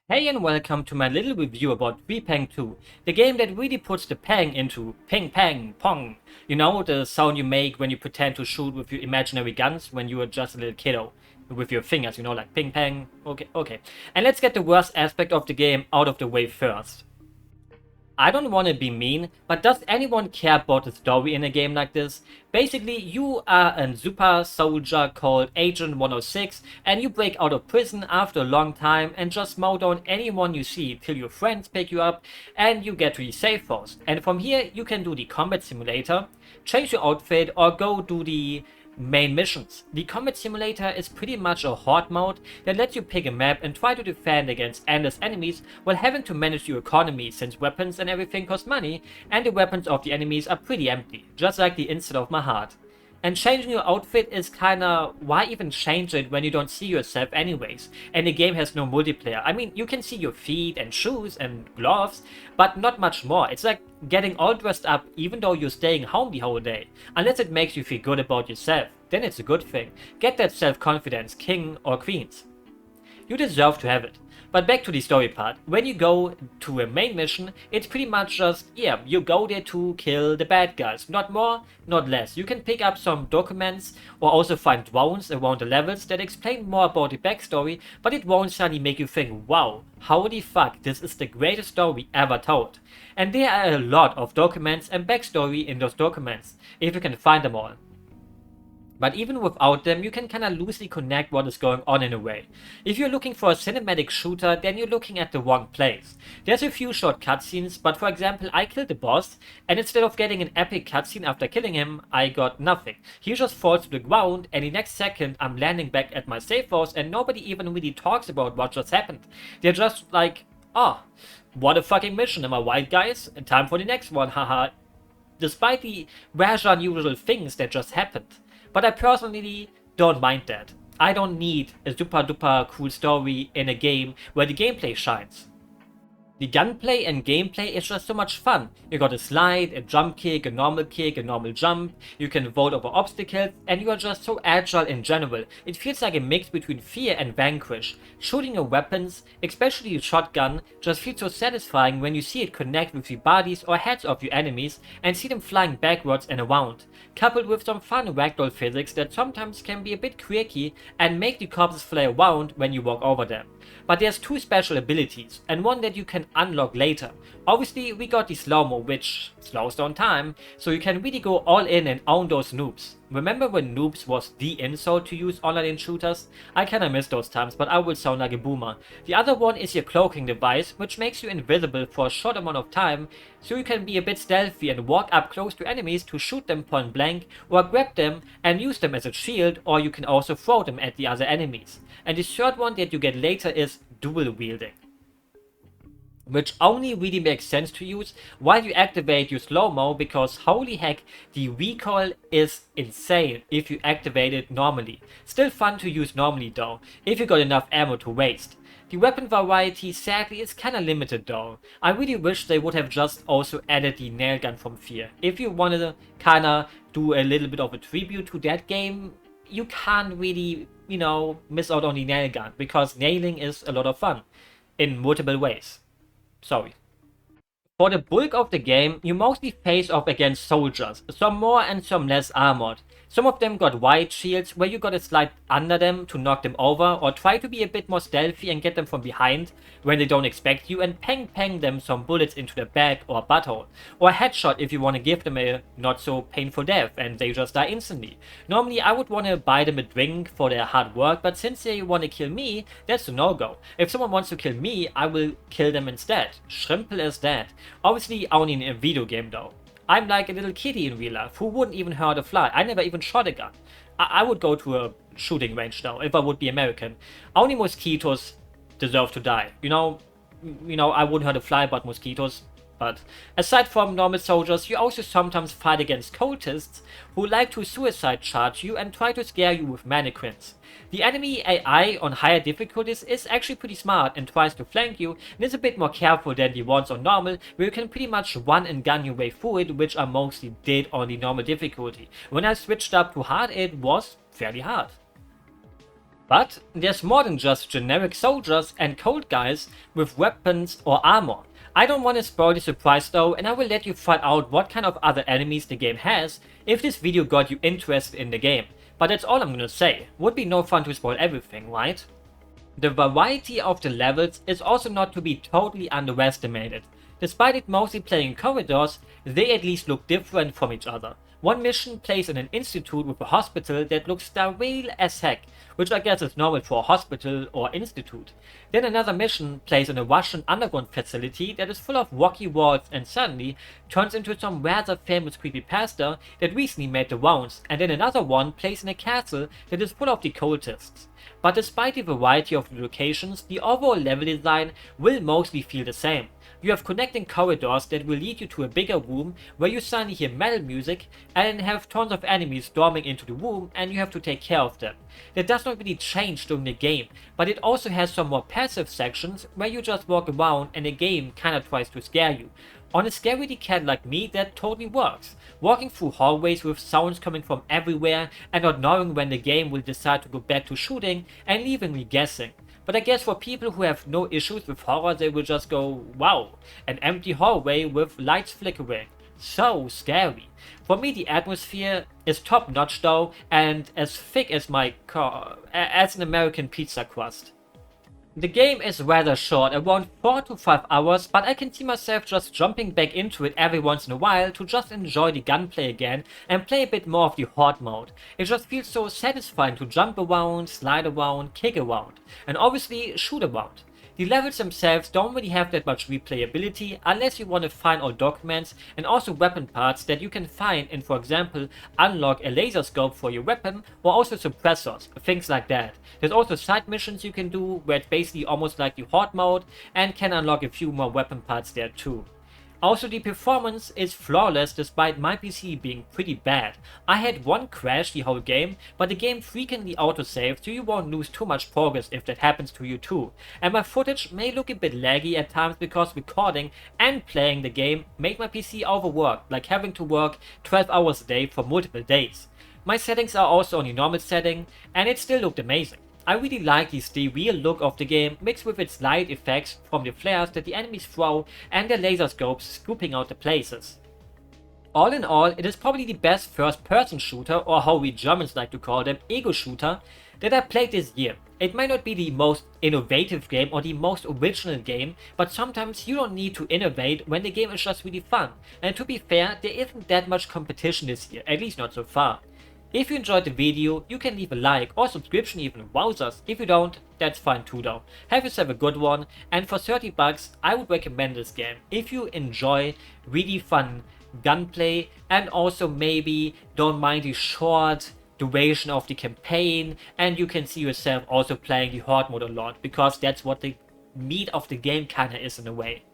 Hey and welcome to my little review about Trepang2, the game that really puts the pang into ping pang pong. You know, the sound you make when you pretend to shoot with your imaginary guns when you were just a little kiddo. With your fingers, you know, like ping pang. Okay. And let's get the worst aspect of the game out of the way first. I don't want to be mean, but does anyone care about the story in a game like this? Basically, you are a super soldier called Agent 106 and you break out of prison after a long time and just mow down anyone you see till your friends pick you up and you get to the safe house. And from here, you can do the combat simulator, change your outfit, or go do the main missions. The combat simulator is pretty much a horde mode that lets you pick a map and try to defend against endless enemies while having to manage your economy, since weapons and everything cost money and the weapons of the enemies are pretty empty, just like the inside of my heart. And changing your outfit is kinda, why even change it when you don't see yourself anyways, and the game has no multiplayer. I mean, you can see your feet and shoes and gloves, but not much more. It's like getting all dressed up even though you're staying home the whole day. Unless it makes you feel good about yourself, then it's a good thing. Get that self-confidence, king or queens. You deserve to have it. But back to the story part. When you go to a main mission, it's pretty much just, yeah, you go there to kill the bad guys. Not more, not less. You can pick up some documents or also find drones around the levels that explain more about the backstory, but it won't suddenly make you think, wow, holy fuck, this is the greatest story ever told. And there are a lot of documents and backstory in those documents, if you can find them all. But even without them, you can kinda loosely connect what is going on in a way. If you're looking for a cinematic shooter, then you're looking at the wrong place. There's a few short cutscenes, but for example, I killed the boss, and instead of getting an epic cutscene after killing him, I got nothing. He just falls to the ground, and the next second I'm landing back at my safe house, and nobody even really talks about what just happened. They're just like, oh, what a fucking mission, am I right guys? Time for the next one, haha. Despite the rather unusual things that just happened. But I personally don't mind that. I don't need a super duper cool story in a game where the gameplay shines. The gunplay and gameplay is just so much fun. You got a slide, a jump kick, a normal jump, you can vault over obstacles, and you are just so agile in general. It feels like a mix between F.E.A.R and Vanquish. Shooting your weapons, especially the shotgun, just feels so satisfying when you see it connect with the bodies or heads of your enemies and see them flying backwards and around, coupled with some fun ragdoll physics that sometimes can be a bit quirky and make the corpses fly around when you walk over them. But there's two special abilities, and one that you can unlock later. Obviously, we got the slow-mo, which slows down time, so you can really go all in and own those noobs. Remember when noobs was the insult to use online in shooters? I kinda miss those times, but I will sound like a boomer. The other one is your cloaking device, which makes you invisible for a short amount of time, so you can be a bit stealthy and walk up close to enemies to shoot them point blank, or grab them and use them as a shield, or you can also throw them at the other enemies. And the third one that you get later is dual wielding, which only really makes sense to use while you activate your slow-mo, because holy heck, the recoil is insane if you activate it normally. Still fun to use normally though, if you got enough ammo to waste. The weapon variety sadly is kinda limited though. I really wish they would have just also added the nail gun from F.E.A.R. If you wanted to kinda do a little bit of a tribute to that game, you can't really, you know, miss out on the nail gun, because nailing is a lot of fun in multiple ways. Sorry. For the bulk of the game, you mostly face off against soldiers, some more and some less armored. Some of them got wide shields where you gotta slide under them to knock them over, or try to be a bit more stealthy and get them from behind when they don't expect you and pang them some bullets into their back or butthole. Or a headshot if you wanna give them a not so painful death and they just die instantly. Normally I would wanna buy them a drink for their hard work, but since they wanna kill me, that's a no-go. If someone wants to kill me, I will kill them instead. Simple as that. Obviously only in a video game though. I'm like a little kitty in real life who wouldn't even hurt a fly. I never even shot a gun. I would go to a shooting range though if I would be American. Only mosquitoes deserve to die. You know, I wouldn't hurt a fly, but mosquitoes. But aside from normal soldiers, you also sometimes fight against cultists who like to suicide charge you and try to scare you with mannequins. The enemy AI on higher difficulties is actually pretty smart and tries to flank you, and is a bit more careful than the ones on normal, where you can pretty much run and gun your way through it, which I mostly did on the normal difficulty. When I switched up to hard, it was fairly hard. But there's more than just generic soldiers and cold guys with weapons or armor. I don't want to spoil the surprise though, and I will let you find out what kind of other enemies the game has if this video got you interested in the game. But that's all I'm gonna say. Would be no fun to spoil everything, right? The variety of the levels is also not to be totally underestimated. Despite it mostly playing in corridors, they at least look different from each other. One mission plays in an institute with a hospital that looks surreal as heck, which I guess is normal for a hospital or institute. Then another mission plays in a Russian underground facility that is full of rocky walls and suddenly turns into some rather famous creepypasta that recently made the rounds, and then another one plays in a castle that is full of the cultists. But despite the variety of the locations, the overall level design will mostly feel the same. You have connecting corridors that will lead you to a bigger room where you suddenly hear metal music and have tons of enemies storming into the room and you have to take care of them. That does not really change during the game, but it also has some more passive sections where you just walk around and the game kinda tries to scare you. On a scaredy cat like me, that totally works. Walking through hallways with sounds coming from everywhere and not knowing when the game will decide to go back to shooting and leaving me guessing. But I guess for people who have no issues with horror, they will just go, wow, an empty hallway with lights flickering. So scary. For me, the atmosphere is top notch though, and as thick as my car, as an American pizza crust. The game is rather short, around 4 to 5 hours, but I can see myself just jumping back into it every once in a while to just enjoy the gunplay again and play a bit more of the horde mode. It just feels so satisfying to jump around, slide around, kick around, and obviously shoot around. The levels themselves don't really have that much replayability unless you want to find all documents and also weapon parts that you can find and, for example, unlock a laser scope for your weapon or also suppressors, things like that. There's also side missions you can do where it's basically almost like the horde mode and can unlock a few more weapon parts there too. Also, the performance is flawless despite my PC being pretty bad. I had one crash the whole game, but the game frequently autosaves so you won't lose too much progress if that happens to you too. And my footage may look a bit laggy at times because recording and playing the game made my PC overwork, like having to work 12 hours a day for multiple days. My settings are also on the normal setting and it still looked amazing. I really like the real look of the game mixed with its light effects from the flares that the enemies throw and their laser scopes scooping out the places. All in all, it is probably the best first-person shooter, or how we Germans like to call them, ego shooter, that I played this year. It might not be the most innovative game or the most original game, but sometimes you don't need to innovate when the game is just really fun. And to be fair, there isn't that much competition this year, at least not so far. If you enjoyed the video, you can leave a like or subscription even, wowzers. If you don't, that's fine too though. Have yourself a good one, and for 30 bucks I would recommend this game if you enjoy really fun gunplay and also maybe don't mind the short duration of the campaign, and you can see yourself also playing the horde mode a lot because that's what the meat of the game kinda is in a way.